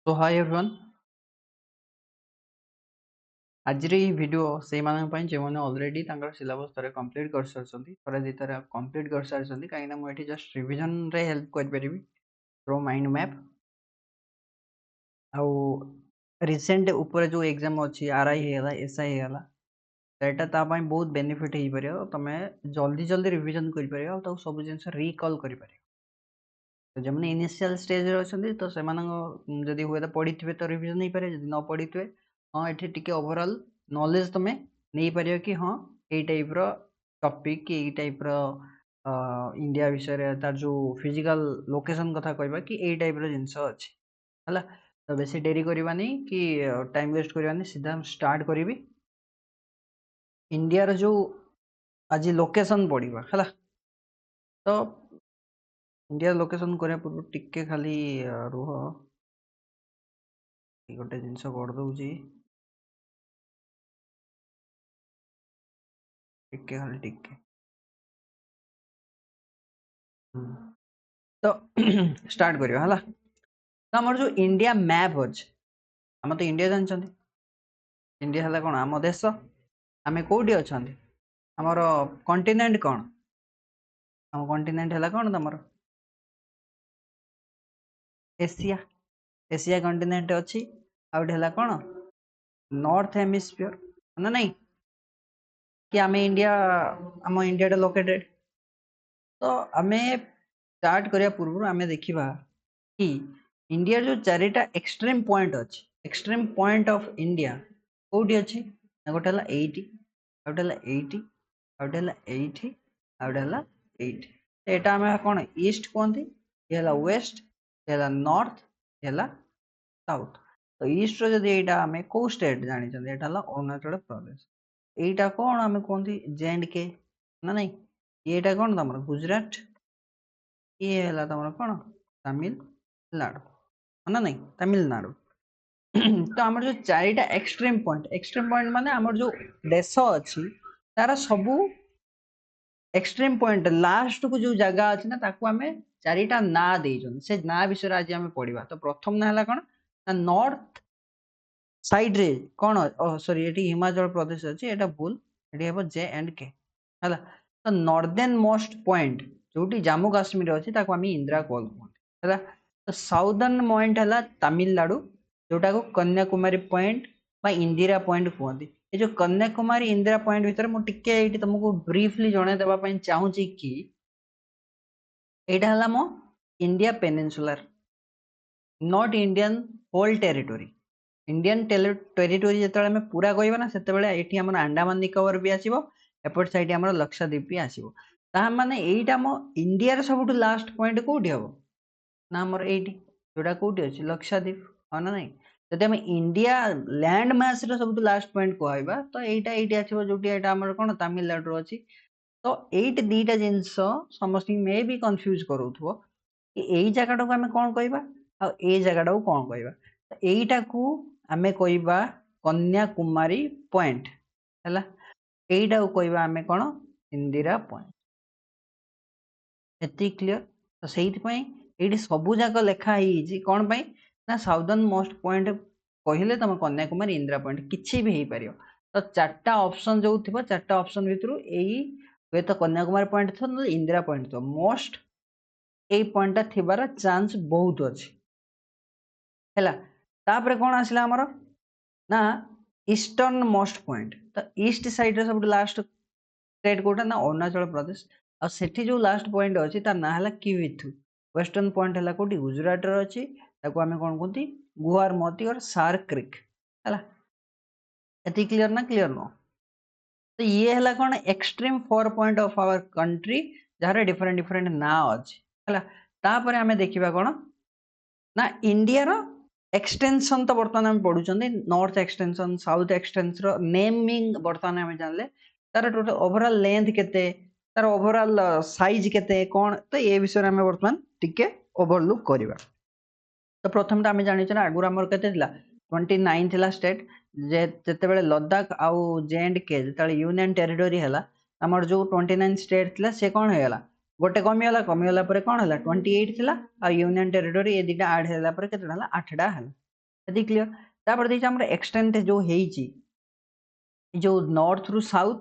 So hi everyone, ଆଜିର ଏହି video ସେଇମାନଙ୍କ ପାଇଁ ଯେଉଁମାନେ ଅଲରେଡ଼ି ତାଙ୍କର ସିଲାବସ୍ ଥରେ କମ୍ପ୍ଲିଟ୍ କରିସାରିଛନ୍ତି, ଥରେ ଦୁଇ ଥର କମ୍ପ୍ଲିଟ୍ କରିସାରିଛନ୍ତି, କାହିଁକିନା ମୁଁ ଏଠି ଜଷ୍ଟ ରିଭିଜନରେ ହେଲ୍ପ କରିପାରିବି ଥ୍ରୋ ମାଇଣ୍ଡ ମ୍ୟାପ୍। ଆଉ ରିସେଣ୍ଟ ଉପରେ ଯେଉଁ ଏକ୍ଜାମ୍ ଅଛି ଆର୍ଆଇ ହେଇଗଲା, ଏସ୍ଆଇ ହେଇଗଲା, ସେଇଟା ତା ପାଇଁ ବହୁତ ବେନିଫିଟ୍ ହେଇପାରିବ। ତମେ ଜଲ୍ଦି ଜଲ୍ଦି ରିଭିଜନ୍ କରିପାରିବ ଆଉ ତାକୁ ସବୁ ଜିନିଷ ରିକଲ୍ କରିପାରିବ। ତ ଯେଉଁମାନେ ଇନିସିଆଲ ଷ୍ଟେଜ୍ରେ ଅଛନ୍ତି ତ ସେମାନଙ୍କ ଯଦି ହୁଏତ ପଢ଼ିଥିବେ ତ ରିଭିଜନ୍ ହେଇପାରିବ, ଯଦି ନ ପଢ଼ିଥିବେ ହଁ ଏଠି ଟିକେ ଓଭରଅଲ୍ ନଲେଜ୍ ତମେ ନେଇପାରିବ କି ହଁ ଏଇ ଟାଇପ୍ର ଟପିକ୍ କି ଏଇ ଟାଇପ୍ର ଇଣ୍ଡିଆ ବିଷୟରେ ତାର ଯେଉଁ ଫିଜିକାଲ୍ ଲୋକେସନ୍ କଥା କହିବା କି ଏଇ ଟାଇପ୍ର ଜିନିଷ ଅଛି ହେଲା। ତ ବେଶୀ ଡେରି କରିବାନି କି ଟାଇମ୍ ୱେଷ୍ଟ କରିବାନି, ସିଧା ଷ୍ଟାର୍ଟ କରିବି। ଇଣ୍ଡିଆର ଯେଉଁ ଆଜି ଲୋକେସନ୍ ପଡ଼ିବା ହେଲା, ତ इंडिया लोकेशन करने पूर्व टिके खाली रुह गोटे जिनस कर दौची टिके खाली टिके तो स्टार्ट करियो हला। तो हमर जो इंडिया मैप अछि, हम तो इंडिया जानछन, इंडिया हला कोन हम देश, आमे कोठी अछन, हमर कॉन्टिनेंट कोन, हम कॉन्टिनेंट हला कोन तमर एशिया, एशिया कॉन्टिनेंट अछि। आउट हला कोन नॉर्थ हेमिस्फीयर ना नहीं कि आमे इंडिया, हम इंडिया लोकेटेड। तो आमे स्टार्ट करिया पूर्व आमे देखिबा कि इंडिया जो चारिटा एक्सट्रीम पॉइंट अछि, एक्सट्रीम पॉइंट ऑफ इंडिया कोठी अछि, गोटे हला 80, आउट हला 80, आउट हला 80, आउट हला 80। एटा हमें कोन ईस्ट कोंती, ये हला वेस्ट, ये हला नॉर्थ, ये हला साउथ। तो ईस्ट रो जदी एटा हमें को स्टेट जानि छन, एटा हला अरुणाचल प्रदेश। एटा कोन हमें कोंती जे&के ना नहीं, एटा कोन तमर गुजरात, ये हला तमर कोन तमिलनाडु ना नहीं, तमिलनाडु। तो हमर जो चारिटा एक्सट्रीम पॉइंट माने हमर जो देश अछि तारा सबु एक्सट्रीम पॉइंट लास्ट को जो जगह अछि ना ताकू हमें चारिटा ना देइजन, से ना विषय आज हमें पढ़िबा। तो प्रथम ना हला कोन ना नॉर्थ साइड रे कोन, सॉरी एटी हिमाचल प्रदेश अछि, एटा भूल, एटी हेबो जे&के हला। तो नॉर्दर्न मोस्ट पॉइंट जोटी जम्मू काश्मीर अछि ताकू हमें इंदिरा कोल हला। तो साउदर्न पॉइंट हला तमिलनाडु, जोटा को कन्याकुमारी पॉइंट बा इंदिरा पॉइंट कहते। ये जो कन्याकुमारी इंदिरा पॉइंट भीतर मु टिके एटी तुमको ब्रीफली जणे देबा पई चाहूची कि एटा हला मो India peninsular, not Indian whole territory. Indian territory जेतेबेले हमें पूरा कहबा ना सेतेबेले एठी हमर अंडमान निकोबर भी आसीबो, एपट साइड हमर लक्षद्वीप भी आसीबो। ता माने एईटा मो इंडिया रे सबटु लास्ट पॉइंट कोठी हबो ना हमर एटी, जोटा कोठी अछि लक्षद्वीप हो ना नहीं। जदि हम इंडिया लैंड मास रे सबटु लास्ट पॉइंट कहबा तो एईटा एटी आसीबो, जोटी एटा हमर कोन तमिलनाडु अछि। तो एट दीटा जिंस समस्त मे भी कंफ्यूज करूथबो कि एई जगह को हमें कोन कहबा आ ए जगह को कोन कहबा। तो एईटा को हमें कहबा कन्याकुमारी पॉइंट हैला, एईटा को कहबा हमें कोन इंदिरा पॉइंट। एति क्लियर। तो सेहित पई एटी सबु जाक लेखा हिजी कोन पई ना साउदर्न मोस्ट पॉइंट कहिले तम कन्याकुमारी इंदिरा पॉइंट किछि भी हेई परियो। तो चारटा ऑप्शन जो थिबो, चारटा ऑप्शन भितरु एई वे तो कन्याकुमारी पॉइंट थो न इंदिरा पॉइंट थो, मोस्ट ए पॉइंट ता थिबार चांस बहुत अछि हैला। तापर कोन आसिला हमर ना ईस्टर्न मोस्ट पॉइंट। तो ईस्ट साइड रे सब लास्ट स्टेट कोटा ना अरुणाचल प्रदेश, आ सेठी जो लास्ट पॉइंट अछि तार ना हला किविथु। वेस्टर्न पॉइंट हला कोटी गुजरात रे अछि, ताको हमें कोन कोंती गुवारमती और सार्क क्रिक हला। एति क्लियर ना, क्लियर नो। तो ये हला कोन extreme 4 point of our country जहारे डिफरेंट डिफरेंट ना अछि हला। तापर हमें देखिबा कोन ना इंडिया रो एक्सटेंशन तो बर्तमान हम पढुचंदी, नॉर्थ एक्सटेंशन साउथ एक्सटेंशन रो नेमिंग बर्तमान हम जानले, तार टोटल ओवरऑल लेंथ केते, तार ओवरऑल साइज केते कोन, तो ए विषय हम बर्तमान टिके ओवरलुक करिबा। तो प्रथम ता हम जानि छ ना आगुर हमर केते थिला 29 थिला स्टेट, जे जते बेले लद्दाख आउ जे&के जते यूनियन टेरिटोरी हला, हमर जो 29 स्टेट थिला से कोन हेला गोटे कमी हला परे कोन हला 28 थिला, आ यूनियन टेरिटोरी ए दिटा ऐड हेला परे केते हला 8 टा हला। यदि क्लियर तापर देखिए हमर एक्सटेंट जो हेची जो नॉर्थ रु साउथ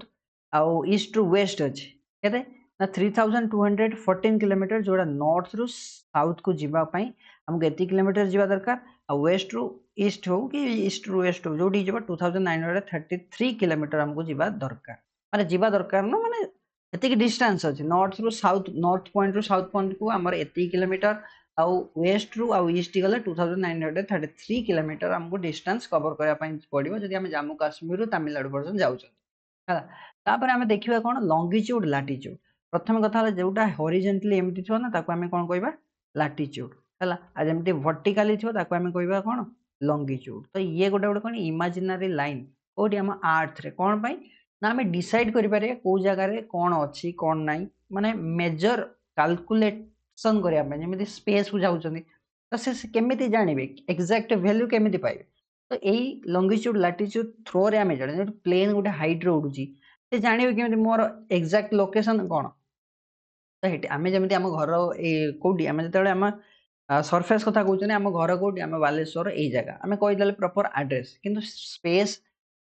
आउ ईस्ट रु वेस्ट अछि केते ना 3214 किलोमीटर जोड़ा नॉर्थ रु साउथ को जीवा पई हमको एती किलोमीटर जीवा दरकार आ वेस्ट रु ईस्ट हो कि ईस्ट रु वेस्ट हो जोडी जीवा 2933 किलोमीटर हमको जीवा दरकार माने जीवा दरकार न माने एती डिस्टेंस अछि नॉर्थ रु साउथ नॉर्थ पॉइंट रु साउथ पॉइंट को हमर एती किलोमीटर आउ वेस्ट रु आउ ईस्ट गले 2933 किलोमीटर हमको डिस्टेंस कवर करया पई पड़िबो जदि हम जम्मू काश्मीर रु तमिलनाडु पर्यंत जाउछ हला तापर हम देखिबा कोन लॉन्गिट्यूड लैटिट्यूड प्रथम कथा हला जोटा हॉरिजॉन्टली एमटी थियो ना ताको हमें कोन कहबा लैटिट्यूड हला आ जेमटी वर्टिकली थियो ताको हमें कहबा कोन लॉन्गिट्यूड तो ये गोटे गोटे कोन इमेजिनरी लाइन कोठी हम अर्थ रे कोन पई ना हमें डिसाइड करि पारे को जगह रे कोन अछि कोन नाही माने मेजर कैलकुलेशन करिया पई जेमति स्पेस को जाउछनी तो से केमिति जानिबे एग्जैक्ट वैल्यू केमिति पाइबे तो यही लॉन्गिट्यूड लैटिट्यूड थ्रो रे आमे जाने जो प्लेन गोटे हाइट रे उडुची से जानिबे केमिति मोर एग्जैक्ट लोकेशन कोन तो हेटी आमे जेमिति हम घर ए कोडी आमे जतेबेले हम सरफेस कथा कहउछने हम घर कोडी हम बालेश्वर एई जगह आमे कहि देले प्रॉपर एड्रेस किंतु स्पेस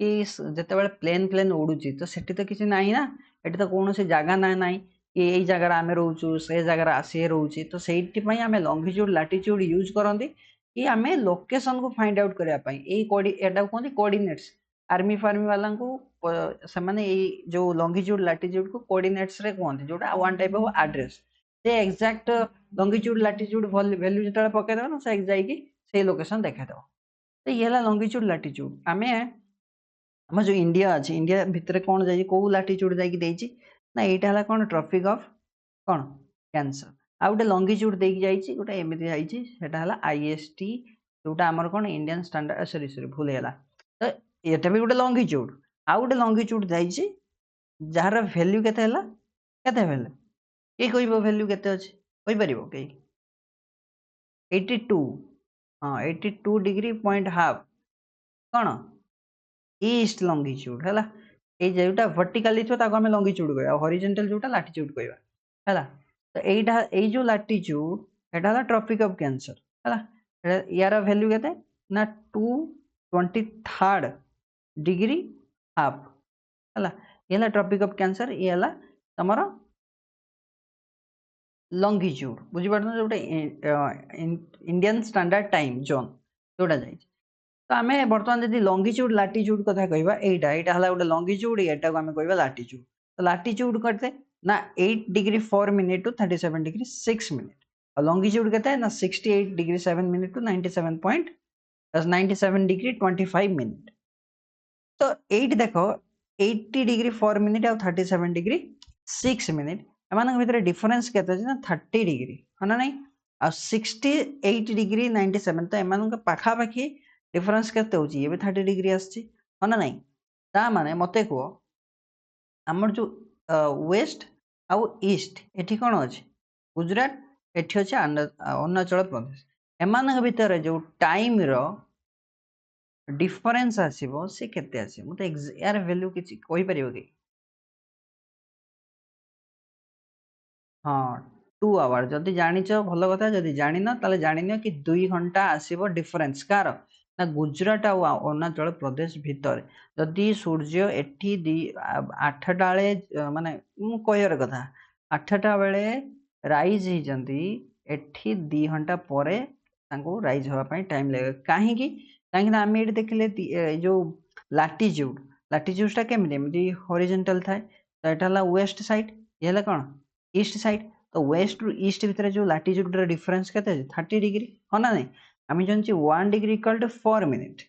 कि जतेबेले प्लेन प्लेन उडुची तो सेठी तो किछि नाही ना एठी तो कोनोसी जगह ना नाही कि एई जगह रे आमे रहउछु से जगह रे आसे रहउची तो सेठी पई आमे लॉन्गिट्यूड लैटिट्यूड यूज करंती कि आमे लोकेशन को फाइंड आउट करिया पई एई कोडी एटा कोनी कोऑर्डिनेट्स आर्मी फार्मी वाला को से माने एई जो लॉन्गिट्यूड लैटिट्यूड को कोऑर्डिनेट्स रे कहंती जोटा वन टाइप ऑफ एड्रेस से एग्जैक्ट लॉन्गिट्यूड लैटिट्यूड वैल्यू जतले पके दबो ना से जाईकी से लोकेशन देखा दबो तो ये हला लॉन्गिट्यूड लैटिट्यूड आमे हम जो इंडिया अछि इंडिया भितरे कोन जाई को लैटिट्यूड जाईकी देइची ना एटा हला कोन ट्रॉपिक ऑफ कोन कैंसर आ गोटे लॉन्गिट्यूड देकी जाईची गोटे एमिति जाईची सेटा हला आईएसटी जोटा हमर कोन इंडियन स्टैंडर्ड सॉरी सॉरी भूल गेला तो एटा भी गोटे लॉन्गिट्यूड आ गोटे लॉन्गिट्यूड जाईची जार वैल्यू केते हला केते भेले के कहबो वैल्यू केते अछि कहि परिबो के 82 हां 82 डिग्री पॉइंट हाफ कोन ईस्ट लॉन्गिट्यूड हला ए जोटा वर्टिकली थियो ताको हम लॉन्गिट्यूड कहबा हॉरिजॉन्टल जोटा लैटिट्यूड कहबा हला तो एटा ए जो लैटिट्यूड एटा हला ट्रॉपिक ऑफ कैंसर हला यार वैल्यू केते ना 223 डिग्री हाफ हला ये हला ट्रॉपिक ऑफ कैंसर ये हला तमरो लॉन्गिट्यूड बुझी पड़ना जोटा इंडियन स्टैंडर्ड टाइम जोन जोटा जाई तो आमे वर्तमान जदि लॉन्गिट्यूड लैटिट्यूड कथा कहबा एटा एटा हला गोटे लॉन्गिट्यूड एटा को आमे कहबा लैटिट्यूड तो लैटिट्यूड करते ना 8 degree 4 minute to 37 degree 6 minute और लॉन्गिट्यूड कहते हैं ना 68 degree 7 minute to 97 degree 25 minute तो 8 देखो 80 डिग्री 4 मिनिट और 37 डिग्री 6 मिनिट एमान भितर डिफरेंस केते अछि ना 30 डिग्री हना नहीं आ 68 डिग्री 97 तो एमान के पाखा पाखी डिफरेंस केते होची ये भी 30 डिग्री आछि हना नहीं ता माने मते को हमर जो वेस्ट आउ ईस्ट एठी कोन अछि गुजरात एठी अछि अरुणाचल प्रदेश एमान भितर जो टाइम रो डिफरेंस आसीबो से केते आसी मते यार वैल्यू किछि कहि परिबो कि हाँ 2 आवर जदि जानिच भल कथा जदि जानिन ताले जानिनियो कि 2 घंटा आसीबो डिफरेंस कार ना गुजरात आ अरुणाचल प्रदेश भितर जदि सूर्य एठी 8टा बेले माने मु कहयर कथा 8टा बेले राइज ही जंती एठी 2 घंटा परे तांको राइज होवा पई टाइम लागे काहे कि काहे ना हम एठी देखले जो लैटिट्यूड लैटिट्यूड ता केमिति एमिति हॉरिजॉन्टल थाए तो एटा हला वेस्ट साइड ये हला कोन ईस्ट साइड तो वेस्ट टू ईस्ट भितर जो लैटिट्यूड रे डिफरेंस केते 30 डिग्री हो ना नहीं आमी जानछि 1 डिग्री इक्वल टू 4 मिनिट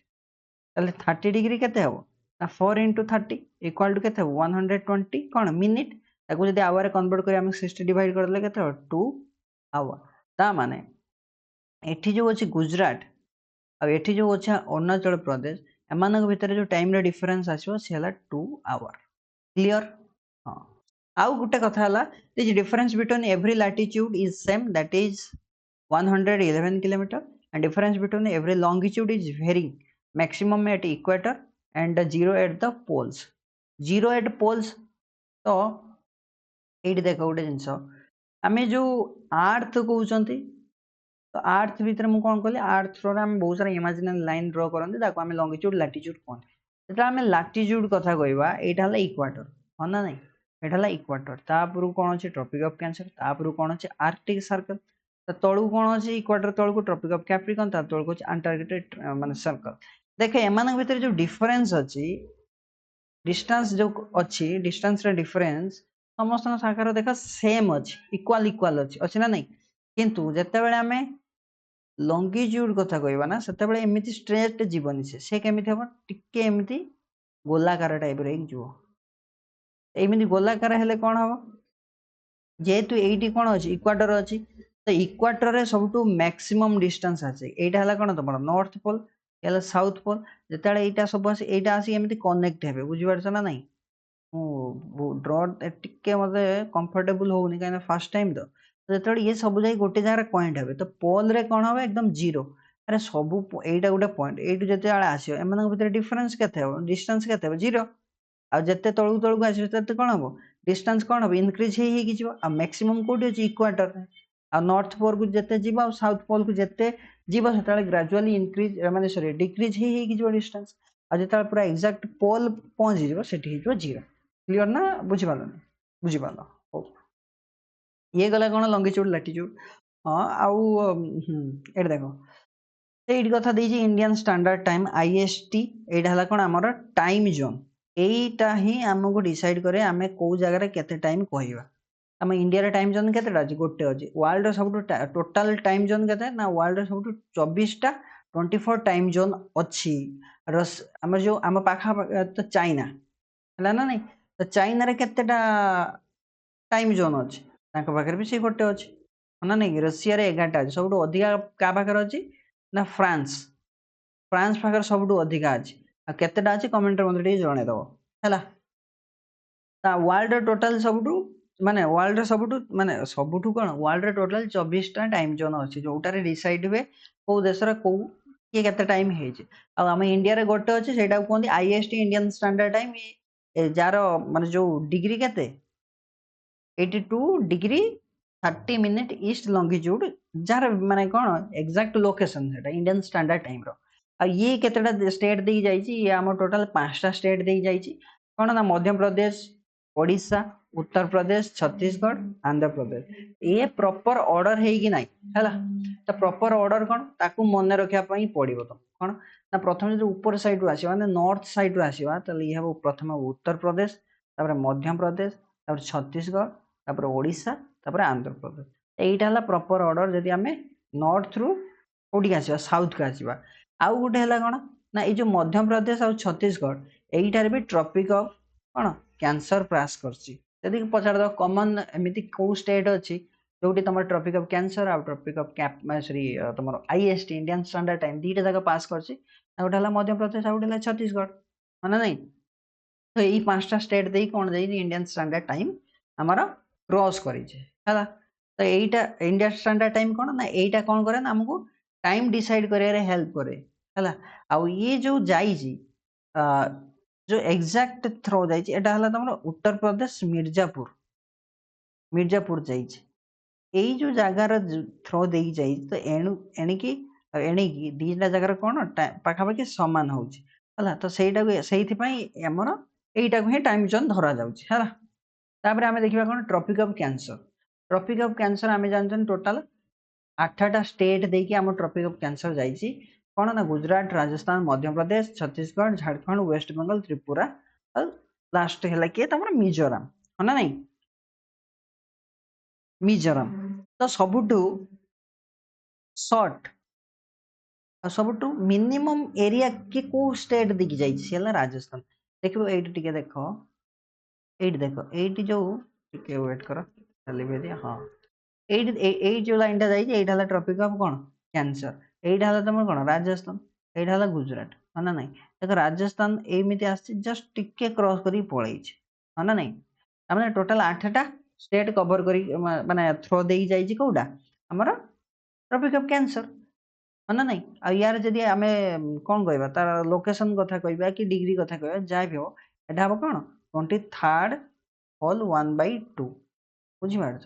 ताले 30 डिग्री केते हो ना 4 into 30 इक्वल टू केते 120 कोन मिनिट ताको जदि आवर कन्वर्ट करी हम 60 डिवाइड कर देले केते 2 आवर ता माने एठी जो अछि गुजरात आ एठी जो अछि अरुणाचल प्रदेश एमानक भितर जो टाइम रे डिफरेंस आछो से हला 2 आवर क्लियर हां आउ गुटे कथा हला the difference between every latitude is same that is 111 kilometer and difference between every longitude is varying maximum at equator and zero at the poles zero at poles तो एठी देखो गोटे जिंस आमे जो अर्थ कहउचंती तो अर्थ भितर मु कौन कहली अर्थ रो आम बहुत सारा इमेजिनरी लाइन ड्र करते ताको आम लंगिट्यूड लाटिट्यूड कहते जो आम लाटिट्यूड कथा कहवा यहाँ है इक्वाटर हाँ ना नहीं यहाँ है इक्वाटर तापर कौन अच्छे ट्रॉपिक ऑफ कैंसर तापर कौन अच्छे आर्कटिक सर्कल तलू कौन अच्छे इक्वाटर तलू ट्रॉपिक ऑफ कैप्रिकॉन तलू अच्छे अंटार्कटिक माने सर्कल देखे एमान भितर जो डिफरेंस अच्छी डिस्टेंस जो अच्छी डिस्टेंस रे डिफरेंस समस्त शाखार देख सेम अच्छी इक्वाल इक्वाल अच्छी ना नहीं किंतु जितेबाला आम लंगिट्यूड कथा कहवा ना से एमती स्ट्रेट जीवन से केमी हम टिके एमती गोलाकार टाइप रो एमती गोलाकार हेले कौन हम जेहेतु ये कौन अच्छी इक्वाटर अच्छी तो इक्वाटर सब मैक्सिमम डिस्टेंस अच्छे यहाँ है कौन तुम नॉर्थ पोल ये साउथ पोल जिते यहाँ सब यहाँ आसिक कनेक्ट हे बुझीपार ना नहीं ड्र टिके मत कंफर्टेबल होनी कहीं फर्स्ट टाइम तो जो ये सब जा गोटे जगह पॉइंट हे तो पोल रे कौन हम एकदम जीरो अरे सब यहाँ गोटे पॉइंट यू जो आसो एम भर डिफरेन्स के डिस्टेंस के जीरो आते तलू तलू आसते कौन हम डिस्टेंस कौन हम इनक्रीज हो मैक्सिमम कौटी अच्छे इक्वाटर आ नॉर्थ पोल को जिते जीव आ साउथ पोल को जिते जीव से ग्राजुआली इनक्रीज माने सॉरी डिक्रीज हो डिस्टेंस आ जो पूरा एक्जाक्ट पोल पहुंची से जीरो क्लियर ना बुझीपाल बुझीपाल हो ये गला कौन लंगिट्यूड लाटिट्यूड हाँ आउ ये देख ये कथा देजी इंडियन स्टैंडर्ड टाइम आईएसटी यहाँ है कौन आमर टाइम जोन यहीटा ही आमको डिसाइड करे आम कौ जगार केते टाइम कहवा आम इंडिया टाइम जोन के गोटे अच्छे वर्ल्ड सब टोटाल टाइम जोन के ना वर्ल्ड सब 24टा 24 टाइम जोन अच्छी आम जो आम पाखा तो चाइना है ना नहीं तो चाइना रे केतेटा टाइम जोन अच्छे पाखे भी से गोटे अच्छे ना नहीं रशिया रे 11टा अच्छे सब अधिका क्या पाखे अच्छी ना फ्रांस फ्रांस पाखे सब अधिका अच्छी केतेटा अच्छी कमेंट मतलब जनईदेव है वर्ल्ड टोटाल सब माने वर्ल्ड सबुठु माने सबुठु कौन वर्ल्ड टोटाल 24टा टाइम जोन अच्छी जोटार डिसाइड हुए कौ देशर कौ किए केते टाइम है आम इंडिया रे गोटे अच्छे से कहते IST Indian standard time jar माने जो डिग्री केते 82 डिग्री 30 मिनिट ईस्ट लंगिट्यूड जार माने कौन एक्जाक्ट लोकेशन से इंडियन स्टैंडर्ड टाइम रो ये केतेटा स्टेट दे जाइए ये आम टोटाल 5टा स्टेट दे जाइए कौन ना मध्य प्रदेश ओडिशा उत्तर प्रदेश छत्तीसगढ़ आंध्र प्रदेश ये प्रॉपर ऑर्डर है कि नहीं है तो प्रॉपर ऑर्डर कौन ताकू मन रखापी पड़ो तुम कौन ना प्रथम जो ऊपर साइड रू आसवा ना नॉर्थ साइड रू आसवा तो ये हम प्रथम उत्तर प्रदेश मध्य प्रदेश छत्तीसगढ़ ओडिशा आंध्र प्रदेश यहीटा है प्रॉपर ऑर्डर जदि आम नॉर्थ रू कौटी आसवा साउथ को आसवा आउ गोटे है कौन ना ये जो मध्य प्रदेश और छत्तीसगढ़ यहीटार भी ट्रॉपिक ऑफ कौन कैंसर पास करदी पचार दो कमन एमती कौ स्टेट अच्छी जो तुम ट्रॉपिक ऑफ कैंसर आ ट्रॉपिक ऑफ कैप सॉरी तुम आईएसटी इंडियन स्टैंडर्ड टाइम दुईटा जगह पास कर गोटे है मध्य प्रदेश आ गोटे छत्तीसगढ़ है ना नहीं तो यही 5टा स्टेट दे कौन दे इंडियन स्टैंडर्ड टाइम आमर क्रॉस कर तो यहीटा इंडियन स्टैंडर्ड टाइम कौन ना यहीटा कौन करे ना आमको टाइम डिसाइड कर हेल्प करे है आउ ये जो जाइए जो एग्जैक्ट थ्रो जाइए तुम उत्तर प्रदेश मिर्जापुर मिर्जापुर जाइए यही जो जगार थ्रो दे जाइए तो एणिकी एणिकी दीटा जगार कौन पाखापाखि सामान होगा तो से आमर यहीटा को ही टाइम जोन धरा जाऊँगा है आम देखा कौन ट्रॉपिक ऑफ कैंसर आम जानते टोटाल 8टा स्टेट देकी आम ट्रॉपिक ऑफ कैंसर जाइए कौन ना गुजरात राजस्थान मध्य प्रदेश छत्तीसगढ़ झारखंड वेस्ट बेंगल त्रिपुरा और लास्ट है किए तुम मिजोराम है ना नहीं मिजोराम तो सबुठु शॉर्ट सबुठु मिनिमम एरिया के को स्टेट देखी जाइए राजस्थान देखो ये देख ये देख ये जो वेट कर हाँ ये जो लाइन टा जाइए ट्रॉपिक ऑफ कौन कैंसर यहीटा है तुम कौन राजस्थान यहीटा है गुजरात है ना नहीं देख राजस्थान एमती आस जस्ट टिके क्रॉस कर पलि है ना नहीं आम टोटाल 8टा स्टेट कवर कर माने थ्रो दे जाइए कौटा आमर ट्रॉपिक ऑफ कैंसर है ना नहीं आ यार जदि आम कौन कहवा तार लोकेशन कथा कहवा कि डिग्री कथा कहवा जहाँ भी हो यहाँ हम कौन 23rd होल 1/2 बुझीपार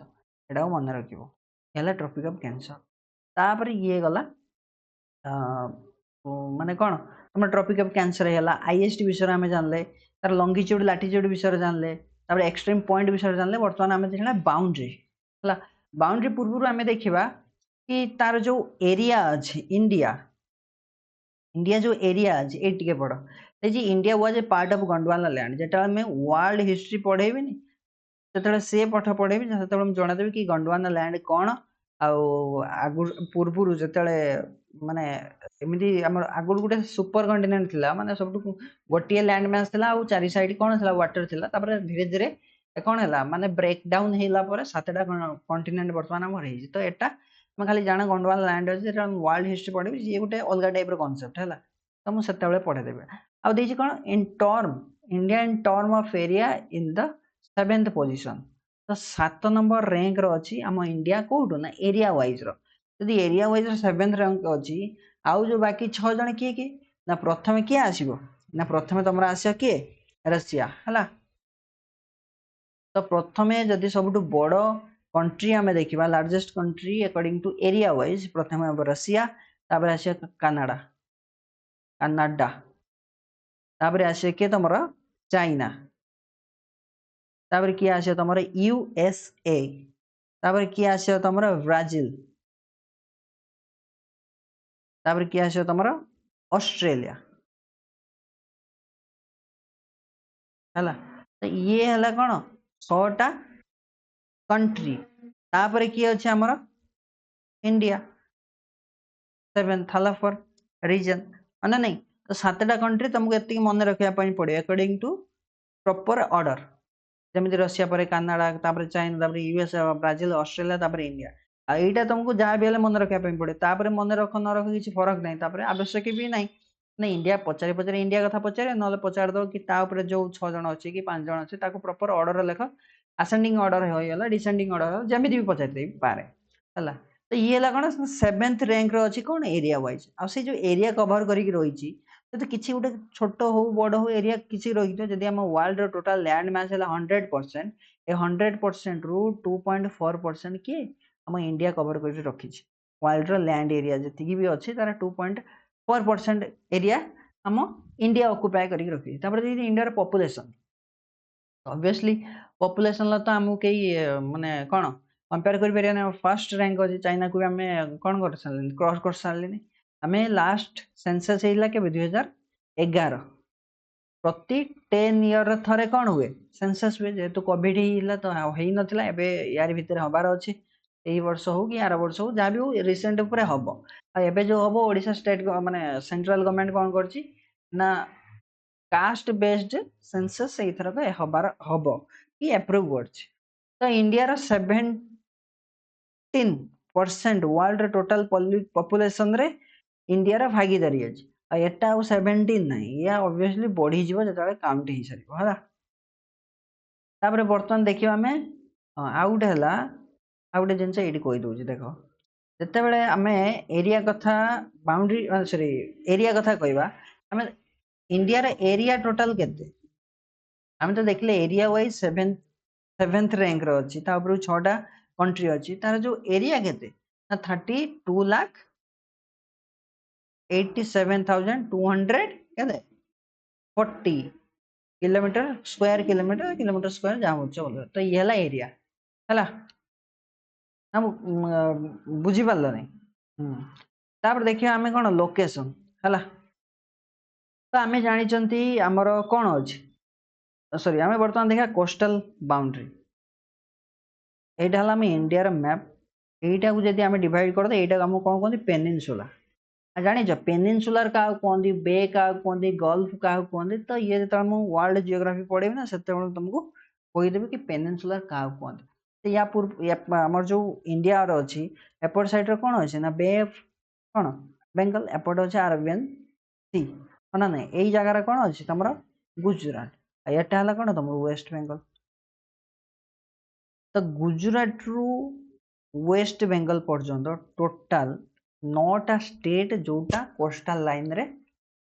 यहाँ मन रख ट्रॉपिक ऑफ कैंसर तापर ये गला माने कौन तुम ट्रॉपिक ऑफ कैंसर है आईएसटी विषय आम जानले तार लंगिट्यूड लैटिट्यूड विषय जानले तापर एक्सट्रीम पॉइंट विषय जानले वर्तमान आम देखला बाउंड्री है बाउंड्री पूर्व आम देखा कि तार जो एरिया अच्छे इंडिया इंडिया जो एरिया अच्छे ये टिके पढ़ जी India was a part of Gondwana land जेटा आम वर्ल्ड हिस्ट्री पढ़ेबी जो सी पाठ पढ़ेबी जो जनादेवी कि गोंडवाना लैंड कौन आगु पूर्व जो माने एमती आगुड़ गोटे सुपर कंटिनेंट थिला माने सब गोटे लैंड मैस थिला आ चारि साइड कौन थिला वाटर थिला तापर धीरे धीरे कौन है माने ब्रेक डाउन होला पर सातटा कंटिनेंट वर्तमान हमर हे तो एटा मैं खाली जाना गोंडवाना लैंड अछि वर्ल्ड हिस्ट्री पढ़ेबी ये गोटे अलग टाइप रो कांसेप्ट है तो मुझे सेते पढ़े देबे आ देछि कोन in term India in term of area in the 7th position तो 7 नंबर रैंक रो अछि हम इंडिया कोठो ना एरिया वाइज रो यदि एरिया वाइज 7th रैंक अछि आउ जो बाकी 6 जण किए कि ना प्रथमे किए आसीबो ना प्रथमे तमरा आसियो किए रशिया हला तो प्रथमे जदि सबटु बड़ कंट्री आमे देखिबा largest country according to area wise प्रथमे अब रशिया तापर आसियो कनाडा कनाडा तापर आसियो के तमरा चाइना तापर किए आसियो तमरा यूएसए तापर किए आसियो तमरा ब्राजील तापर किए आसियो तमरा ऑस्ट्रेलिया हला तो ये हला कोन 6टा कंट्री तापर किए अछि हमर इंडिया 7th हला फॉर रीजन ना नहीं तो 7टा कंट्री तुमको एति मन रखिया पई पड़े अकॉर्डिंग टू प्रॉपर ऑर्डर जमी रशिया पर कनाडा तापर चाइना तापर यूएस ब्राजिल ऑस्ट्रेलिया तापर इंडिया आईटा तुमको जहाँ भी मन रखा पड़े तापर मन रख न रख किसी फरक नहीं तापर आवश्यक भी नहीं नहीं इंडिया पचारि पचारि इंडिया कथा पचारे ना पचार दो कि जो 6 जन अच्छे कि 5 जन अच्छे प्रॉपर ऑर्डर लेख असेंडिंग ऑर्डर होगा डिसेंडिंग ऑर्डर जमी भी पचारि पारे है तो ये कौन 7th रैंक अच्छी कौन एरिया वाइज आ जो एरिया कवर करके रही तो किसी गोटे छोट हो बड़ हो एरिया किसी रही जब आम वर्ल्ड टोटल लैंड मैस है 100% ए 100% रु 2.4% किए आम इंडिया कवर कर रखी वर्ल्ड लैंड एरिया जी भी अच्छी तार 2.4% एरिया आम इंडिया ऑक्युपाई करके रखी इंडिया पॉपुलेशन ऑब्वियसली पॉपुलेशन तो आमको कई माने कौन कंपेयर कर फर्स्ट रैंक अच्छे चाइना को भी आम कौन कर सारे क्रॉस कर सारे आम लास्ट सेंसस है के 2011 प्रति 10 ईयर थरे कौन हुए सेंसस हुए जेहेतु कोविड ही तो हो नाला यार भितर हबार अच्छी यही वर्ष हो कि आर वर्ष हो जहाँ भी हो रिसेंट हम एबे जो हम ओडिशा स्टेट माने सेंट्रल गवर्नमेंट कौन कर कास्ट बेस्ड सेंसस एथरक हबार हम कि एप्रूव कर तो इंडिया 17% वर्ल्ड टोटल पॉपुलेशन रे इंडिया रा भागीदारी अछि आ एटा 17 नहीं या ऑब्वियसली बढ़ी जीवो जतले काउंट ही सरिबो हला तापर बर्तन देखियो आमे आउट हला आउट जिनस एडी कहि दोछि देखो जते बेले आमे एरिया कथा बाउंड्री सॉरी एरिया कथा कहबा आमे इंडिया रा एरिया टोटल केते आमे तो देखले एरिया वाइज 7th रैंक रो अछि ता ऊपर 6टा कंट्री अछि तार जो एरिया केते 32,87,240 किलोमीटर स्क्वायर जहाँ बोल तो ये है एरिया है हम बुझी पार नहीं तापर देखिए आम कौन लोकेशन है तो आम जानी आमर कौन अच्छी सॉरी आम बर्तमान देखा कोस्टल बाउंड्री यहाँ आम इंडिया मैप यहीटा को जब आम डिवाइड कर यहाँ आम कौन कहते पेनिनसुला जानी पेनिनसुलर क्या कहते बे क्या कहते गल्फ क्या कहते तो ये जो वर्ल्ड जियोग्राफी पढ़ेबी ना से तुमको कहीदेवी कि पेनिनसुलर क्या कहते तो या पूर्व आमर जो इंडिया अच्छी एपट साइड कौन अच्छे ना बे ऑफ कौन बेंगल एपट अच्छे अरेबियन सी ना ना यही जगार कौन अच्छी तुम गुजरात एटा है कौन तुम वेस्ट बेंगल तो गुजरात रु वेस्ट बेंगल पर्यंत टोटाल 9टा स्टेट जोटा कोस्टल लाइन रे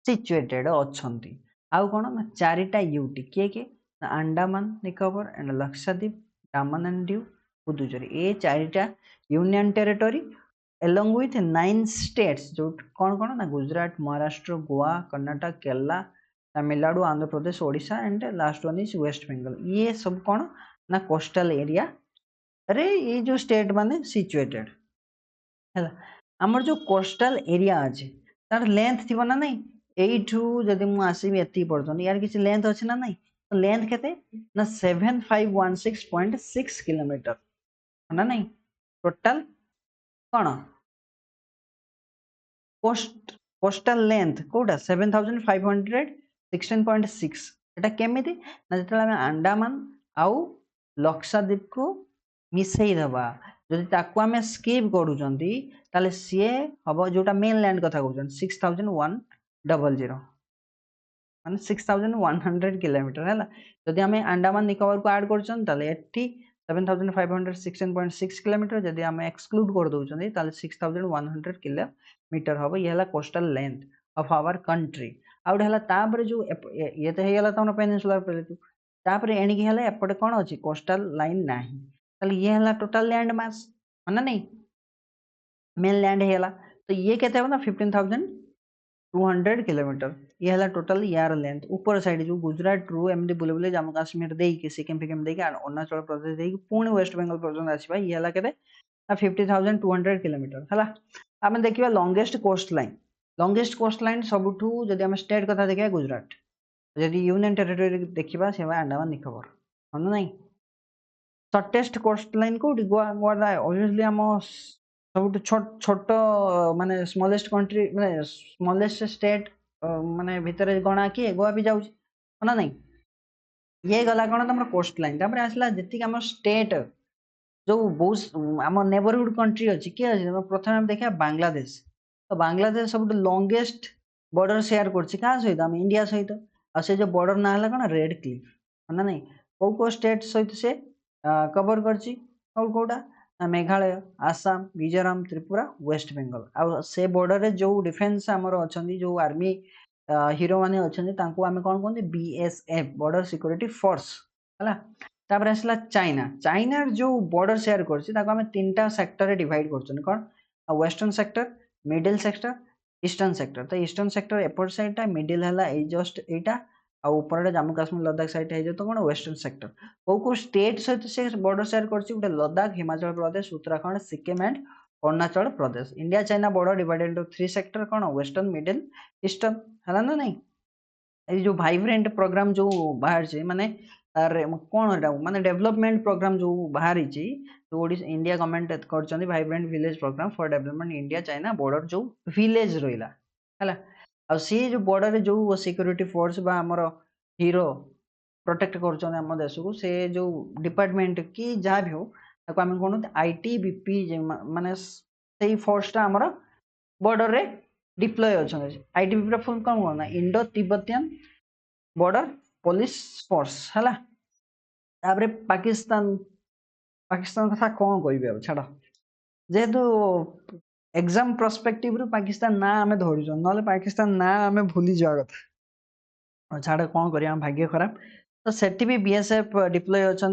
सिचुएटेड अच्छी आउ कौन ना 4टा यूटी किए किए अंडमान निकोबर एंड लक्षद्वीप दामन एंड दीव पुदुचेरी ये 4टा union territory along with 9 states जो कौन कौन ना Gujarat Maharashtra Goa Karnataka Kerala Tamil Nadu Andhra Pradesh Odisha and last one is West Bengal ये सब कौन ना कोस्टल एरिया रे ये जो स्टेट माने सिचुएटेड है आमर जो कोस्टल एरिया अच्छे तार लेंथ थी ना नहीं एठू जदि मु आसीबी एति पर्यंत यार किसी लेंथ अच्छे ना नहीं तो लेंथ केते ना 7516.6 किलोमीटर ना नहीं टोटल कौन कोस्ट कोस्टल लेंथ कोटा 7516.6 एटा केमिति ना जेतला हम अंडमान आउ लक्षद्वीप को मिसई दबा जदि ताकू आमे स्किप करूचंती ताले सीए हबो जोटा मेनलैंड कथा कहउचन 6100 माने 6100 किलोमीटर हैला जदि आमे अंडमान निकोबार को ऐड करचन ताले एठी 7516.6 किलोमीटर जदि आमे एक्सक्लूड कर दउचंती ताले 6100 किलोमीटर हबो ये हला coastal length of our country आउट हला तापर जो ये तो हेला तमन पेनिनसुलर प्लेटू तापर एणी की हला एपटे कोन अछि कोस्टल लाइन नाही ताले ये हला टोटल लैंड मास माने नहीं मेन लैंड हेला तो ये केते हो ना 15200 किलोमीटर ये हला टोटल यार लेंथ ऊपर साइड जो गुजरात रु एमडी बुले बुले जम्मू काश्मीर देई के सिक्किम फिकिम देई के अरुणाचल प्रदेश देई पुणी वेस्ट बंगाल पर्यंत आसीबा ये हला केते 50200 किलोमीटर हला आमे देखिबा लॉन्गेस्ट कोस्ट लाइन सबठू जदि हम स्टेट कथा देखिबा गुजरात जदि यूनियन टेरिटरी देखिबा सेवा अंडमान निकोबार हन नहीं शॉर्टेस्ट कोस्ट लाइन कोठी गोवा गोवा ऑब्वियसली हम सबठू छोट माने स्मॉलेस्ट कंट्री माने स्मॉलेस्ट स्टेट माने भितरे गणा किए गोवा भी जाउछ ना नहीं ये गला कौन तुम कोस्ट लाइन तापर आसला जति हम स्टेट जो बहुत आम नेबरहुड कंट्री अच्छी किए अच्छे प्रथम हम देखा बांग्लादेश तो बांग्लादेश सब लॉन्गेस्ट बॉर्डर शेयर कर सहित आम इंडिया सहित से जो बॉर्डर ना है कौन रेड क्लिफ ना नहीं कौ स्टेट सहित से कवर करोटा मेघालय आसाम मिजोराम त्रिपुरा वेस्ट बंगाल आ से बॉर्डर रे जो डिफेन्स आमर अच्छा जो आर्मी हीरो माने अच्छा आम कौन कहते बीएसएफ बॉर्डर सिक्योरिटी फोर्स है तापर आसला चाइना चाइना जो बॉर्डर शेयर कर तीनटा सेक्टर रे डिवाइड कर कौन western sector middle sector eastern sector तो ईस्टर्न सेक्टर एपट साइडटा मिडिल है जस्ट यहाँ ऊपर जम्मू काश्मीर लद्दाख साइड है तो कौन वेस्टर्न सेक्टर कौ स्टेट सहित से बॉर्डर शेयर कर Ladakh Himachal Pradesh Uttarakhand Sikkim and Arunachal Pradesh India China border divided into 3 sector कौन वेस्टर्न मिडिल ईस्टर्न है ना नहीं ये जो वाइब्रेंट प्रोग्राम जो बाहर से माने कौन माने डेवलपमेंट प्रोग्राम जो बाहर जो इंडिया गवर्नमेंट कर vibrant village programme for development India China border जो विलेज रहा है आ सी जो बॉर्डर जो सिक्योरिटी फोर्स बा हमर हीरो प्रोटेक्ट कर आम देश को से जो डिपार्टमेंट कि जहाँ भी हो ताको आम कौन आईटीबीपी माने से फोर्सटा आमर बॉर्डर रे डिप्लॉय अच्छा आईटीबीपी फुल कौन कहना Indo Tibetan border police force है तापर पाकिस्तान पाकिस्तान कथा कौन कह छाड़ जेहेतु एग्जाम पर्सपेक्टिव रु पाकिस्तान ना आम धरुन ना पाकिस्तान ना आम भूली जा कथा छाड़ कौन कर भाग्य खराब तो सेठी भी बीएसएफ डिप्लॉय अच्छा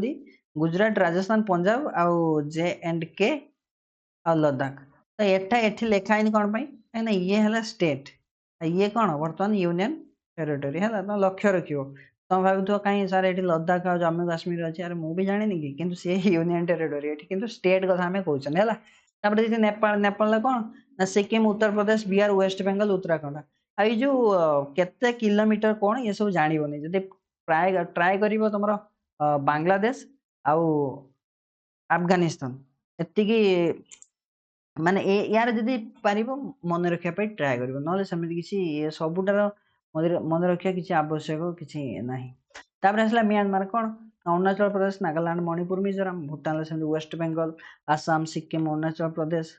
गुजरात राजस्थान पंजाब आउ JNK आ लद्दाख तो एठी लिखाइन कौन पाई ये है स्टेट ये कौन बर्तमान यूनियन टेरिटरी है तो लक्ष्य रखियो तुम भाव कहीं सार ये लद्दाख आ जम्मू काश्मीर अच्छे अरे मुझे जानी कि किंतु सी यूनियन टेरिटरी ये स्टेट कथा आम कहते हैं नेपाल नेपाल कौन ना सिक्किम उत्तर प्रदेश बिहार वेस्ट बंगाल उत्तराखंड आई जो केते किलोमीटर कौन ये सब जानवनी जब ट्राए कर तुम बांग्लादेश आउ अफगानिस्तान एति माने यार जदि पार मन रखा ट्राए कर ना किसी सबुटार मन रखा किसी आवश्यक किसी ना तापर आसला म्यांमार कौन अरुणाचल प्रदेश नागालैंड मणिपुर मिजोराम भूटान वेस्ट बंगाल आसाम सिक्किम अरुणाचल प्रदेश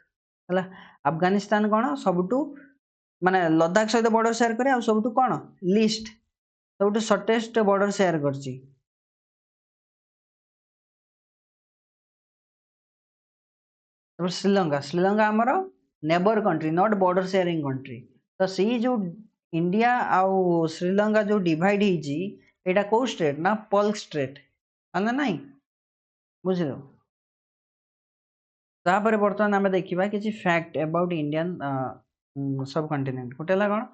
है अफगानिस्तान कौन सबुठू माने लद्दाख सहित बॉर्डर शेयर करे सबुठू कौन लिस्ट सबुठू शॉर्टेस्ट बॉर्डर शेयर करची श्रीलंका आमर neighbour country not border sharing country तो सी जो इंडिया आउ श्रीलंका जो डिवाइड होता कौ स्टेट ना पल्क स्टेट है ना नहीं बुझल तापर बर्तमान आम देखा कि fact about Indian subcontinent गोटे कौन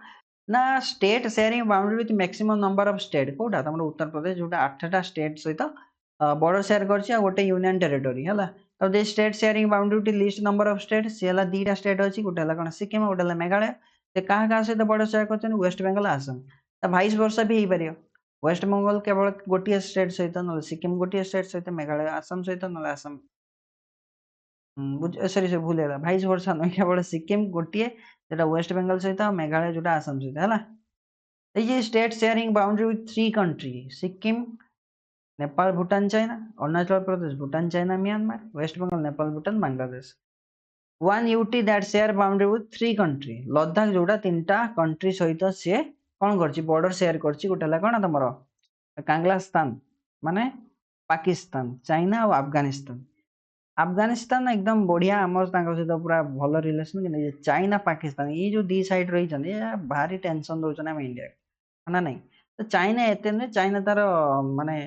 ना state sharing boundary with maximum number of state कोटा तुम उत्तर प्रदेश जोटा 8टा स्टेट सहित बॉर्डर शेयर कर गोटे यूनियन टेरिटोरी है तो दे state sharing boundary with least number of state सी है 2टा स्टेट अच्छी गोटे कौन सिक्किम गोटे मेघालय से क्या सहित बॉर्डर शेयर कर वेस्ट बेंगल आसाम तो भाइस वर्षा भी हो पार वेस्ट बेंगल केवल गोटे स्टेट सहित ना सिक्किम गोटे स्टेट सहित मेघालय आसाम सहित ना आसाम सरी सरी भूल है भाइस वर्षा नुह केवल सिक्किम गोटे जोटा वेस्ट बेंगल सहित मेघालय जोटा आसाम सहित है ये state sharing boundary with 3 country Sikkim Nepal Bhutan China Arunachal Pradesh Bhutan China Myanmar West Bengal Nepal Bhutan Bangladesh 1 UT that share boundary with 3 country Ladakh जोटा 3टा कंट्री सहित सी कौन कर बॉर्डर शेयर कर गोटे कौन तुम कांगलास्तान माने पाकिस्तान चाइना और अफगानिस्तान अफगानिस्तान एकदम बढ़िया आम सहित पूरा भल रिलेसन कि चाइना पाकिस्तान ये जो दी साइड रही भारी टेंशन दौरान आम इंडिया ना नहीं तो चाइना एत नुहे चाइना तार माने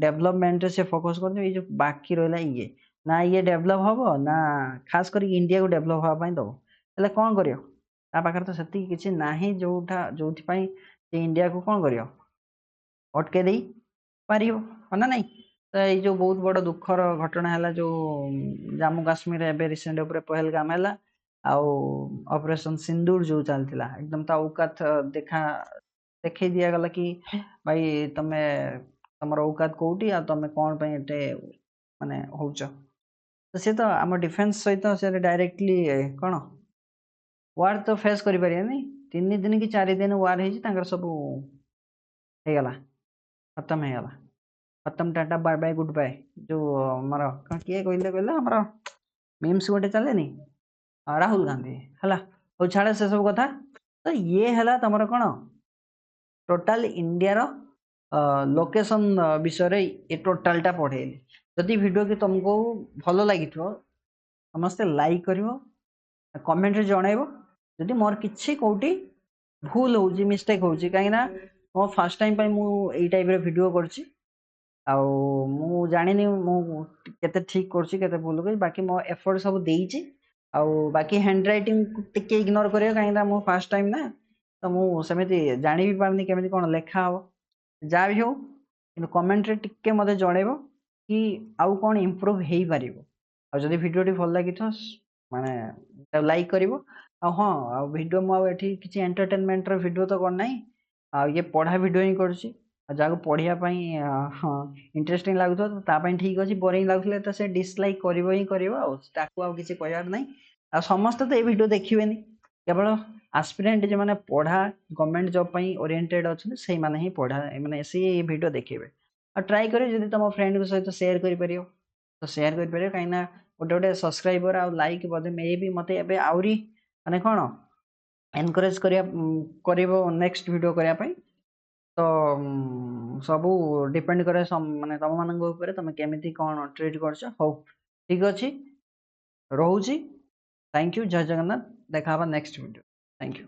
डेवलपमेंट से फोकस कर जो बाकी रहा ये ना ये डेभलप हम ना खास कर इंडिया को डेभलप हाँपाई दब हेल्ले कौन कर तो से किसी ना जोटा जो इंडिया को कौन कर अटके दे पार ना नहीं तो ये जो बहुत बड़ दुखर घटना है जो जम्मू काश्मीर एवं रिसेंट पहलगाम है ऑपरेशन सिंदूर जो चलता एकदम ता औकात देखा दिगला कि भाई तुम तुम औकात कौटी आ तुम कौन पे माने होच तो सी तो आम डिफेन्स सहित से डायरेक्टली कौन वार तो फेस कर 3 दिन कि 4 दिन वार हो सब होगला खत्म होगला खत्म tata bye bye goodbye जो आमर किए कहले कहले आमर मीम्स गोटे चले राहुल गांधी है छाड़ से सब कथा तो ये है तुम कौन टोटाल इंडिया रो लोकेशन विषय ये टोटालटा पढ़ेली जदि वीडियो की तुमको भल लगी समस्ते लाइक कर कमेंट जनइब जदि मोर किसी कौटी भूल हो मिस्टेक हो कहीं मो फर्स्ट टाइम मुझे टाइप वीडियो करछि मु जानी मुझे ठीक कर भूल कर बाकी मो एफर्ट सब देइछि बाकी हैंड रईटिंग टिके इग्नोर करियो कहीं मो फर्स्ट टाइम ना तो मुझे जानी भी पारनी केमी कौन लेखा हम जहाँ भी हो कि कमेंट रे टिके मते जनइब कि आउ कौन इम्प्रूव हो पार जदि भिडियोटी भल लगी माने लाइक कर हाँ वीडियो मुझे किसी एंटरटेनमेंट वीडियो तो करना ये पढ़ा वीडियो ही कर जहाँ पढ़ापी हाँ इंटरेस्टिंग लगुथ तो ठीक अच्छे बोरिंग लगुले तो से डिसलाइक कर ही किसी कहबार ना आ समस्ते तो ये वीडियो देखिए केवल आस्पिरेंट जो मैंने पढ़ा गवर्नमेंट जॉब ओरिएंटेड अच्छा से मैंने ही पढ़ा मैंने सी वीडियो देखिए और ट्राई करें जब तुम फ्रेंड सहित सेयार कर तो सेयार कर कहीं गोटे गोटे सब्सक्राइबर आ लाइक मे भी मत आहरी माने कौन एनकरेज कर नेक्स्ट वीडियो करने तो सबू डिपेंड करे माने तुम मान तुम केमी कौन ट्रीट कर हो ठीक अच्छे रोची थैंक यू जय जगन्नाथ देखा नेक्स्ट वीडियो थैंक यू।